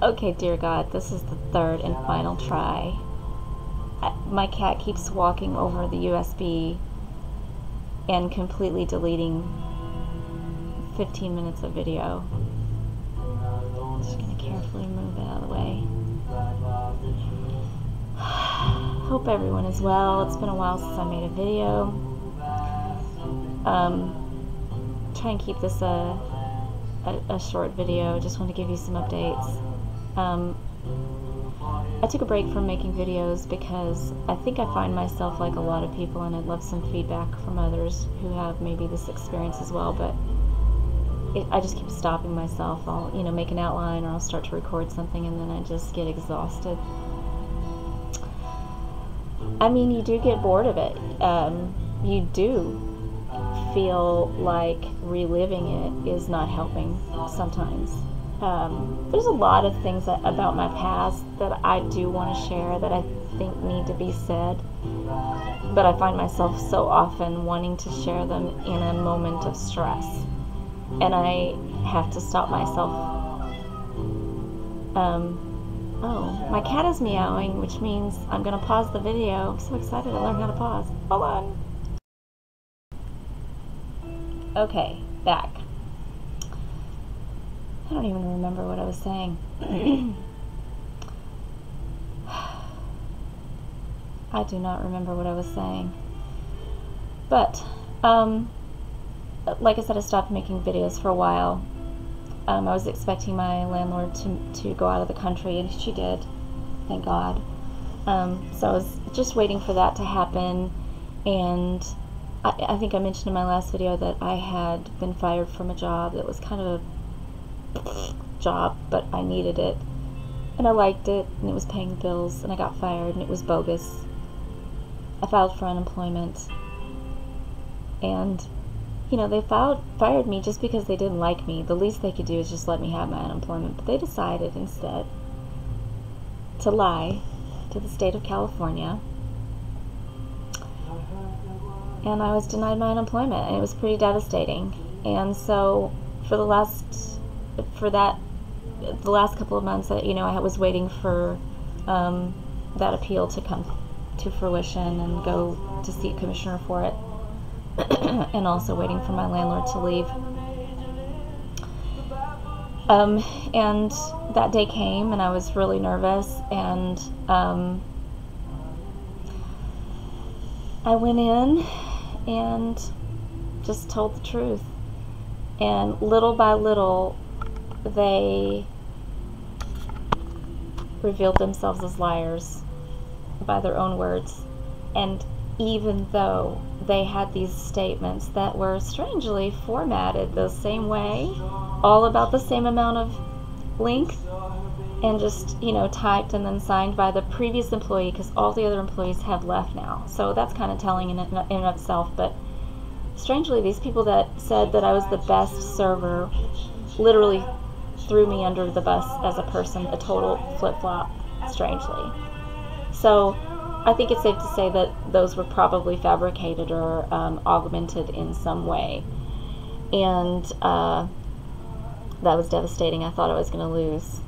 Okay, dear God, this is the third and final try. My cat keeps walking over the USB and completely deleting 15 minutes of video. Just gonna carefully move it out of the way. Hope everyone is well. It's been a while since I made a video. Try and keep this a short video. Just want to give you some updates. I took a break from making videos because I think I find myself like a lot of people, and I'd love some feedback from others who have maybe this experience as well, but I just keep stopping myself. I'll, make an outline, or I'll start to record something, and then I just get exhausted. I mean, you do get bored of it. You do feel like reliving it is not helping sometimes. There's a lot of things about my past that I do want to share that I think need to be said, but I find myself so often wanting to share them in a moment of stress, and I have to stop myself. Oh, my cat is meowing, which means I'm going to pause the video. I'm so excited to learn how to pause. Hold on. Okay, back. I don't even remember what I was saying. I do not remember what I was saying. But, like I said, I stopped making videos for a while. I was expecting my landlord to go out of the country, and she did, thank God. So I was just waiting for that to happen, and I think I mentioned in my last video that I had been fired from a job that was kind of a job, but I needed it, and I liked it, and it was paying bills, and I got fired, and it was bogus. I filed for unemployment, and they fired me just because they didn't like me. The least they could do is just let me have my unemployment, but they decided instead to lie to the state of California, and I was denied my unemployment, and it was pretty devastating. And so for the last couple of months, I was waiting for that appeal to come to fruition and go to see a commissioner for it, and also waiting for my landlord to leave. And that day came, and I was really nervous, and I went in and just told the truth, and little by little they revealed themselves as liars by their own words. And even though they had these statements that were strangely formatted the same way, all about the same amount of length, and just typed and then signed by the previous employee, because all the other employees have left now, so that's kind of telling in and of itself. But strangely, these people that said that I was the best server literally threw me under the bus as a person, a total flip-flop, strangely. So I think it's safe to say that those were probably fabricated or augmented in some way. And that was devastating. I thought I was going to lose.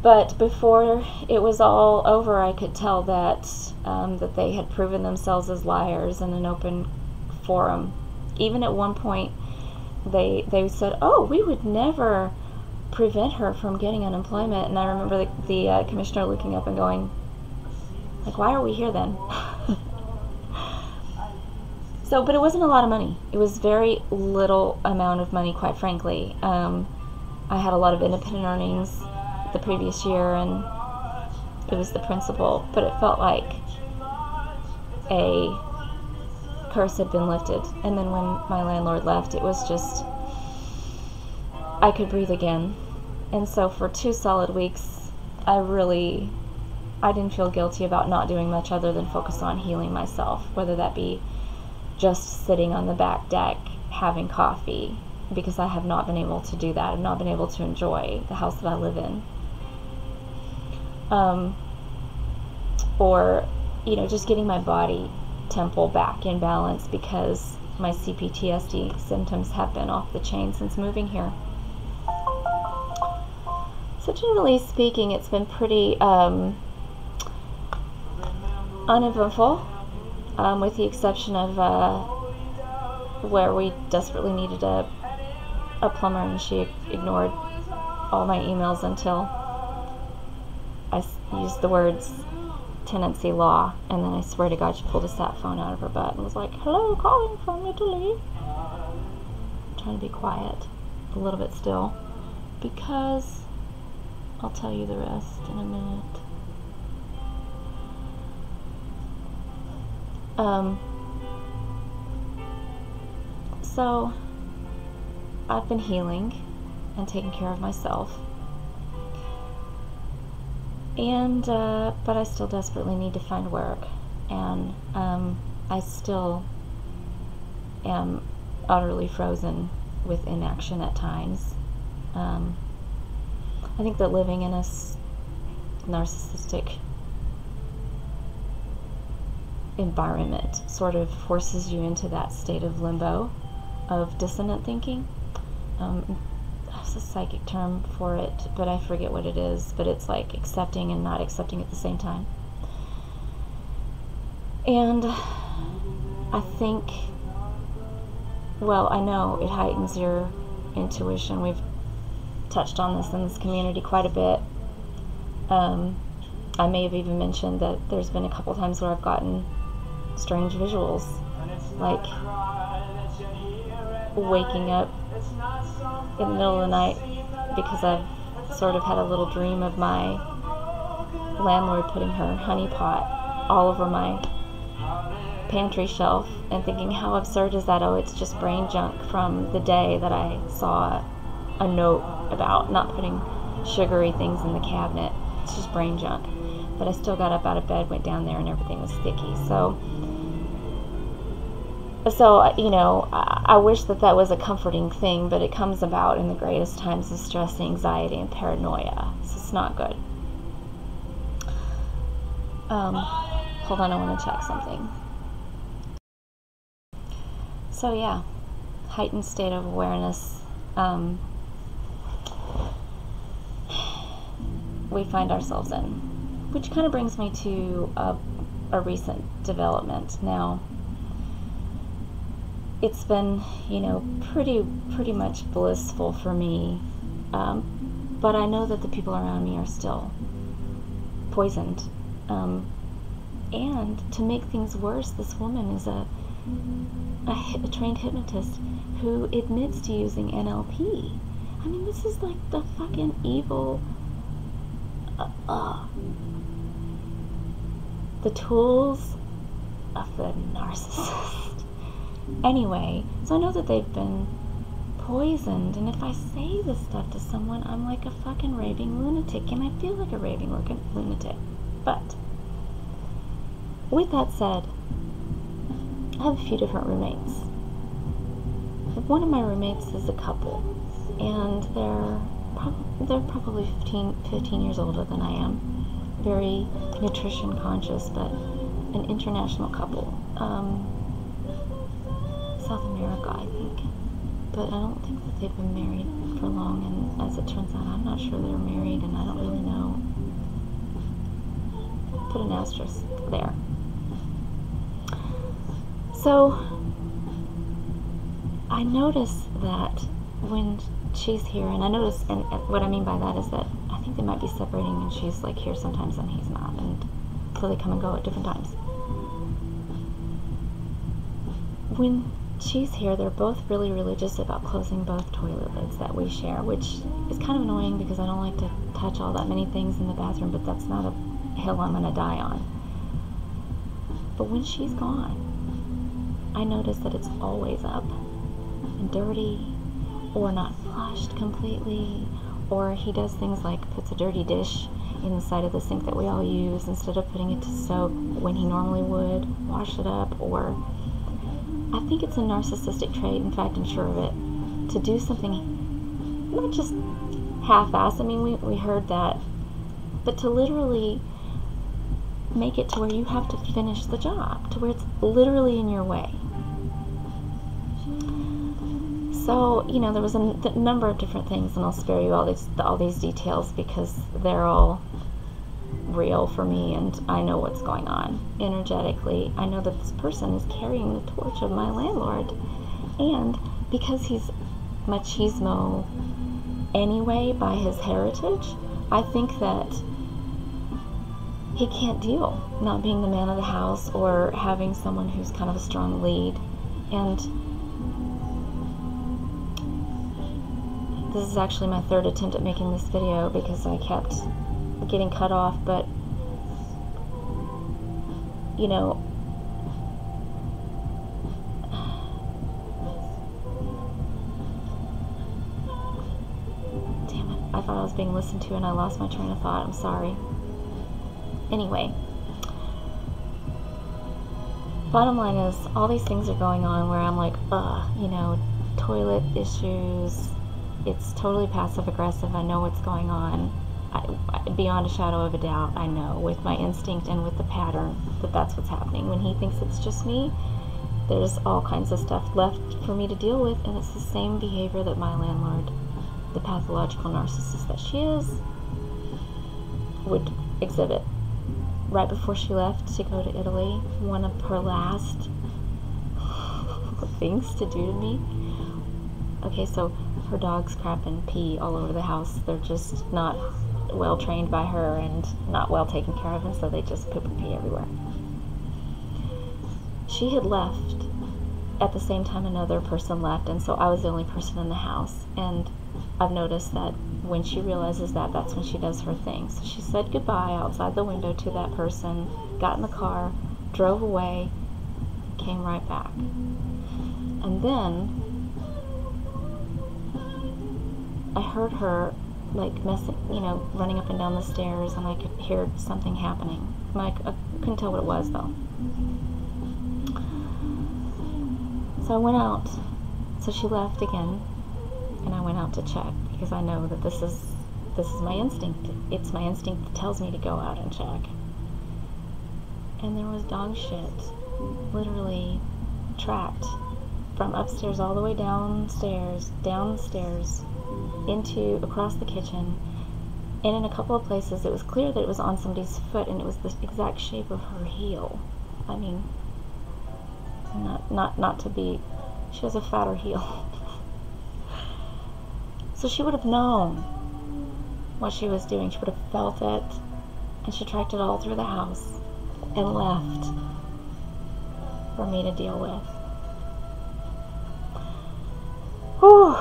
But before it was all over, I could tell that that they had proven themselves as liars in an open forum. Even at one point, they said, "Oh, we would never prevent her from getting unemployment." And I remember the commissioner looking up and going, like, "Why are we here then?" So, but it wasn't a lot of money. It was very little amount of money, quite frankly. I had a lot of independent earnings the previous year, and it was the principal, but it felt like a curse had been lifted. And then when my landlord left, it was just, I could breathe again. And so for 2 solid weeks, I didn't feel guilty about not doing much other than focus on healing myself, whether that be just sitting on the back deck having coffee, because I have not been able to do that. I've not been able to enjoy the house that I live in. Or, just getting my body temple back in balance, because my CPTSD symptoms have been off the chain since moving here. So generally speaking, it's been pretty uneventful, with the exception of where we desperately needed a plumber, and she ignored all my emails until I used the words tenancy law, and then I swear to God she pulled a sat phone out of her butt and was like, "Hello, calling from Italy." I'm trying to be quiet a little bit still, because I'll tell you the rest in a minute. So I've been healing and taking care of myself, and but I still desperately need to find work, and I still am utterly frozen with inaction at times. I think that living in a narcissistic environment sort of forces you into that state of limbo, of dissonant thinking. There's a psychic term for it, but I forget what it is, but it's like accepting and not accepting at the same time. And I think, well, I know it heightens your intuition. We've touched on this in this community quite a bit. I may have even mentioned that there's been a couple times where I've gotten strange visuals, like waking up in the middle of the night because I've sort of had a little dream of my landlord putting her honey pot all over my pantry shelf, and thinking, how absurd is that? Oh, it's just brain junk from the day that I saw a note about not putting sugary things in the cabinet. It's just brain junk. But I still got up out of bed, went down there, and everything was sticky. So you know, I wish that that was a comforting thing, but it comes about in the greatest times of stress, anxiety, and paranoia. So it's not good. Hold on, I want to check something. So yeah, heightened state of awareness. We find ourselves in, which kind of brings me to a recent development. Now, it's been, you know, pretty much blissful for me, but I know that the people around me are still poisoned. And to make things worse, this woman is a trained hypnotist who admits to using NLP. I mean, this is like the fucking evil, the tools of the narcissist. Anyway, so I know that they've been poisoned, and if I say this stuff to someone, I'm like a fucking raving lunatic, and I feel like a raving lunatic. But with that said, I have a few different roommates. One of my roommates is a couple, and they're probably 15 years older than I am. Very nutrition conscious, but an international couple. South America, I think. But I don't think that they've been married for long, and as it turns out, I'm not sure they're married, and I don't really know. Put an asterisk there. So I notice that when she's here, and I notice, and what I mean by that is that I think they might be separating, and she's like here sometimes and he's not, and so they come and go at different times. When she's here, they're both really religious about closing both toilet lids that we share, which is kind of annoying because I don't like to touch all that many things in the bathroom, but that's not a hill I'm gonna die on. But when she's gone, I notice that it's always up and dirty, or not flushed completely, or he does things like puts a dirty dish in the side of the sink that we all use instead of putting it to soak when he normally would, wash it up. Or I think it's a narcissistic trait, in fact I'm sure of it, to do something not just half-assed, I mean we heard that, but to literally make it to where you have to finish the job, to where it's literally in your way. So, you know, there was a number of different things, and I'll spare you all these details because they're all real for me, and I know what's going on energetically. I know that this person is carrying the torch of my landlord, and because he's machismo anyway by his heritage, I think that he can't deal not being the man of the house or having someone who's kind of a strong lead. And this is actually my third attempt at making this video because I kept getting cut off, but you know, damn it, I thought I was being listened to and I lost my train of thought. I'm sorry. Anyway, bottom line is all these things are going on where I'm like, you know, toilet issues, it's totally passive aggressive. I know what's going on. Beyond a shadow of a doubt, I know with my instinct and with the pattern that that's what's happening. When he thinks it's just me, there's all kinds of stuff left for me to deal with, and it's the same behavior that my landlord, the pathological narcissist that she is, would exhibit. Right before she left to go to Italy, one of her last things to do to me. Okay, so her dogs crap and pee all over the house. They're just not well trained by her and not well taken care of, and so they just poop and pee everywhere. She had left at the same time another person left, and so I was the only person in the house. And I've noticed that when she realizes that, that's when she does her thing. So she said goodbye outside the window to that person, got in the car, drove away, came right back. And then I heard her like messing, you know, running up and down the stairs, and I could hear something happening. I couldn't tell what it was though. So I went out. So she left again, and I went out to check because I know that this is my instinct. It's my instinct that tells me to go out and check. And there was dog shit, literally tracked from upstairs all the way down the stairs, into across the kitchen, and in a couple of places it was clear that it was on somebody's foot, and it was the exact shape of her heel. I mean, not to be, she has a fatter heel. So she would have known what she was doing. She would have felt it, and she tracked it all through the house and left for me to deal with. Whew.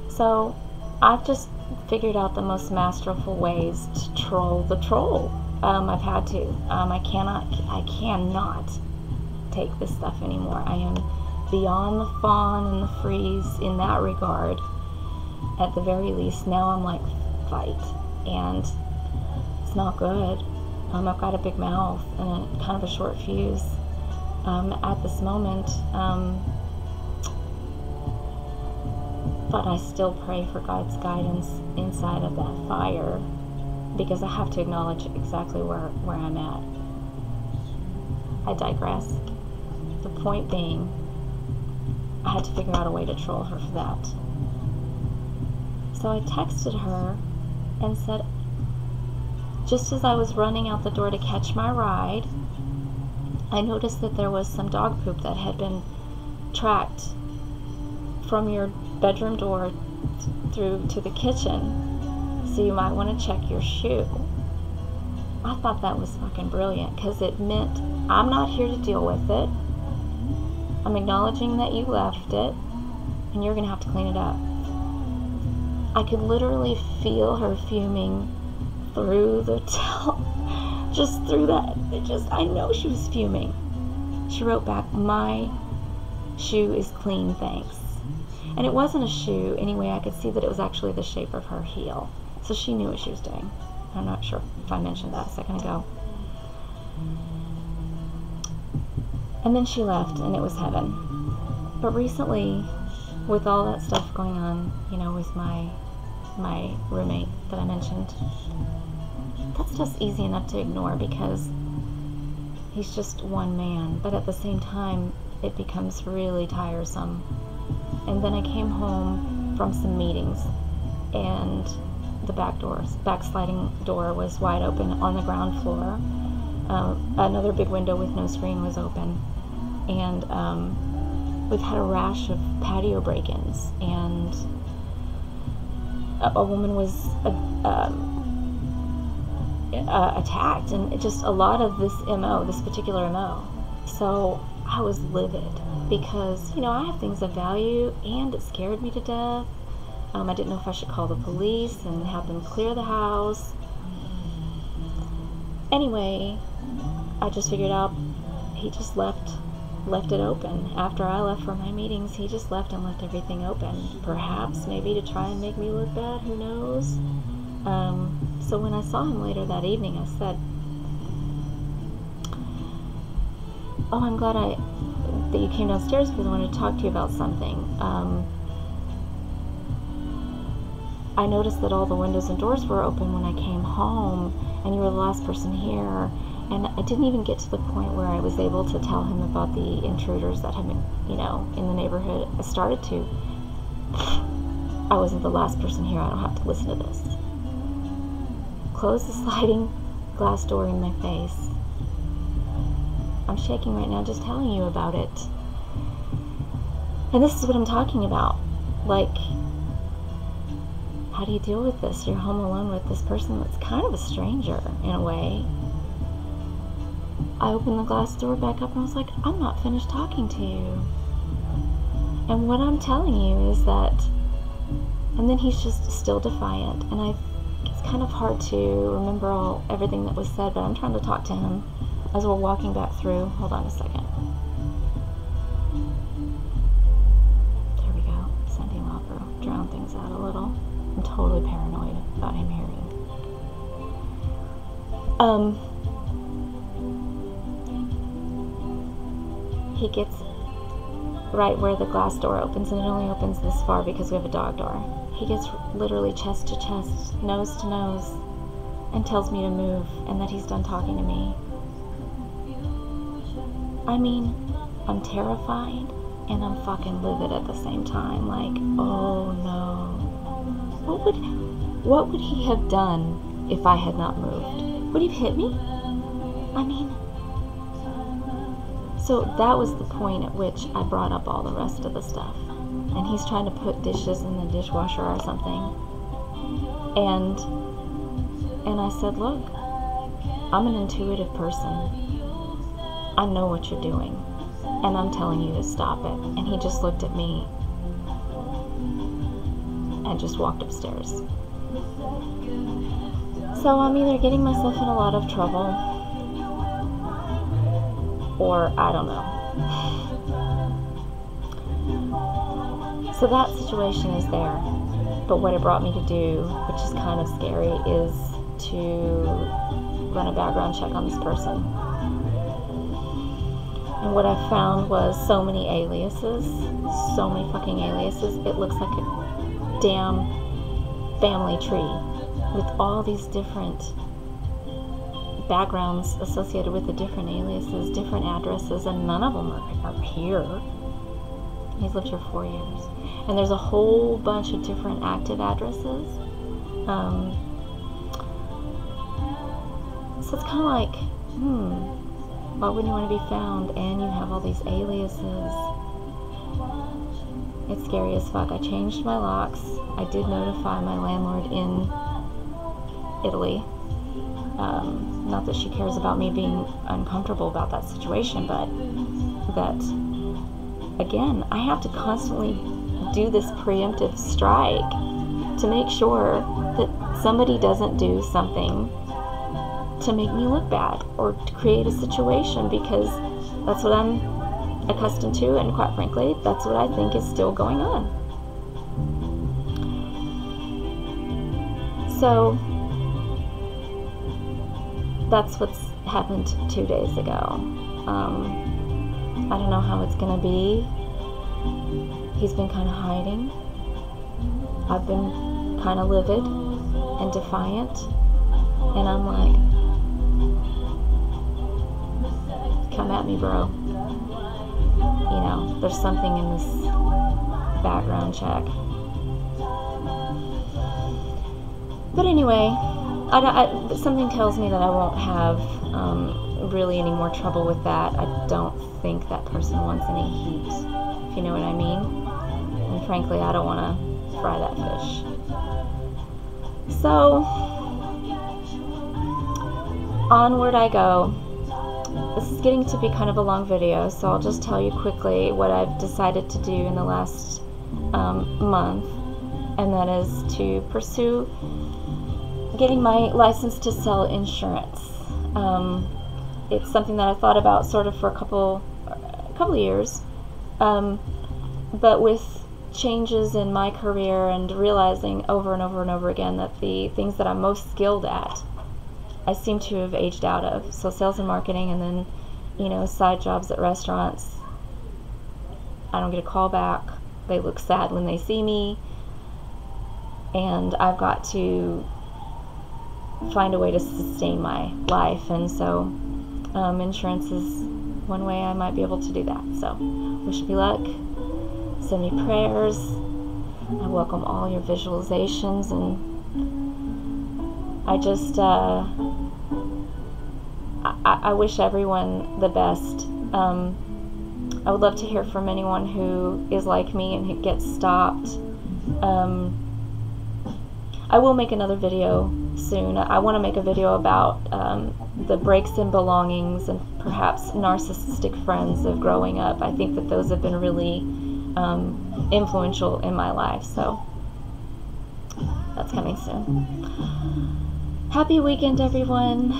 So I've just figured out the most masterful ways to troll the troll. I've had to. I cannot take this stuff anymore. I am beyond the fawn and the freeze in that regard. At the very least, now I'm like, fight. And it's not good. I've got a big mouth and kind of a short fuse. At this moment, but I still pray for God's guidance inside of that fire, because I have to acknowledge exactly where I'm at. I digress. The point being, I had to figure out a way to troll her for that. So I texted her and said, just as I was running out the door to catch my ride, I noticed that there was some dog poop that had been tracked from your bedroom door through to the kitchen, so you might want to check your shoe. I thought that was fucking brilliant, because it meant I'm not here to deal with it. I'm acknowledging that you left it, and you're gonna have to clean it up. I could literally feel her fuming through the just through that. I know she was fuming. She wrote back, "My shoe is clean, thanks." And it wasn't a shoe anyway. I could see that it was actually the shape of her heel. So she knew what she was doing. I'm not sure if I mentioned that a second ago. And then she left, and it was heaven. But recently, with all that stuff going on, you know, with my roommate that I mentioned, that's just easy enough to ignore because he's just one man. But at the same time, it becomes really tiresome And then I came home from some meetings, and the back sliding door was wide open on the ground floor. Another big window with no screen was open, and we've had a rash of patio break-ins, and a woman was attacked, and just a lot of this particular MO. So I was livid because, I have things of value, and it scared me to death. I didn't know if I should call the police and have them clear the house. Anyway, I just figured out he just left it open. After I left for my meetings, he just left everything open. Perhaps maybe to try and make me look bad, who knows? So when I saw him later that evening, I said, "Oh, I'm glad that you came downstairs because I wanted to talk to you about something. I noticed that all the windows and doors were open when I came home, and you were the last person here. And I didn't even get to the point where I was able to tell him about the intruders that had been, in the neighborhood. I started to. I wasn't the last person here. I don't have to listen to this." Close the sliding glass door in my face. I'm shaking right now just telling you about it. And this is what I'm talking about. Like, how do you deal with this? You're home alone with this person that's kind of a stranger in a way. I opened the glass door back up and I was like, I'm not finished talking to you. And what I'm telling you is that, and then he's just still defiant. And it's kind of hard to remember everything that was said, but I'm trying to talk to him as we're walking back through. Hold on a second. There we go. Sending opera. Drown things out a little. I'm totally paranoid about him hearing. He gets right where the glass door opens, and it only opens this far because we have a dog door. He gets literally chest to chest, nose to nose, and tells me to move and that he's done talking to me. I mean, I'm terrified and I'm fucking livid at the same time. Like, oh no. What would he have done if I had not moved? Would he have hit me? I mean, so that was the point at which I brought up all the rest of the stuff. And he's trying to put dishes in the dishwasher or something. And I said, look, I'm an intuitive person. I know what you're doing. And I'm telling you to stop it. And he just looked at me and just walked upstairs. So I'm either getting myself in a lot of trouble, or I don't know. So that situation is there. But what it brought me to do, which is kind of scary, is to run a background check on this person. And what I found was so many aliases, so many fucking aliases. It looks like a damn family tree with all these different backgrounds associated with the different aliases, different addresses, and none of them are here. He's lived here 4 years. And there's a whole bunch of different active addresses. So it's kind of like, why wouldn't you want to be found and you have all these aliases? It's scary as fuck. I changed my locks. I did notify my landlord in Italy. Not that she cares about me being uncomfortable about that situation, but that, again, I have to constantly do this preemptive strike to make sure that somebody doesn't do something to make me look bad or to create a situation, because that's what I'm accustomed to, and quite frankly, that's what I think is still going on. So that's what's happened 2 days ago. I don't know how it's gonna be. He's been kind of hiding. I've been kind of livid and defiant, and I'm like, come at me, bro. You know, there's something in this background check. But anyway, something tells me that I won't have really any more trouble with that. I don't think that person wants any heat, if you know what I mean. And frankly, I don't want to fry that fish. So, onward I go. This is getting to be kind of a long video, so I'll just tell you quickly what I've decided to do in the last month, and that is to pursue getting my license to sell insurance. It's something that I thought about sort of for a couple of years, but with changes in my career and realizing over and over and over again that the things that I'm most skilled at, I seem to have aged out of. So sales and marketing, and then, you know, side jobs at restaurants. I don't get a call back. They look sad when they see me, and I've got to find a way to sustain my life. And so insurance is one way I might be able to do that. So wish me luck. Send me prayers. I welcome all your visualizations, and I just I wish everyone the best. I would love to hear from anyone who is like me and who gets stopped. I will make another video soon. I want to make a video about the breaks in belongings and perhaps narcissistic friends of growing up. I think that those have been really influential in my life, so that's coming soon. Happy weekend, everyone.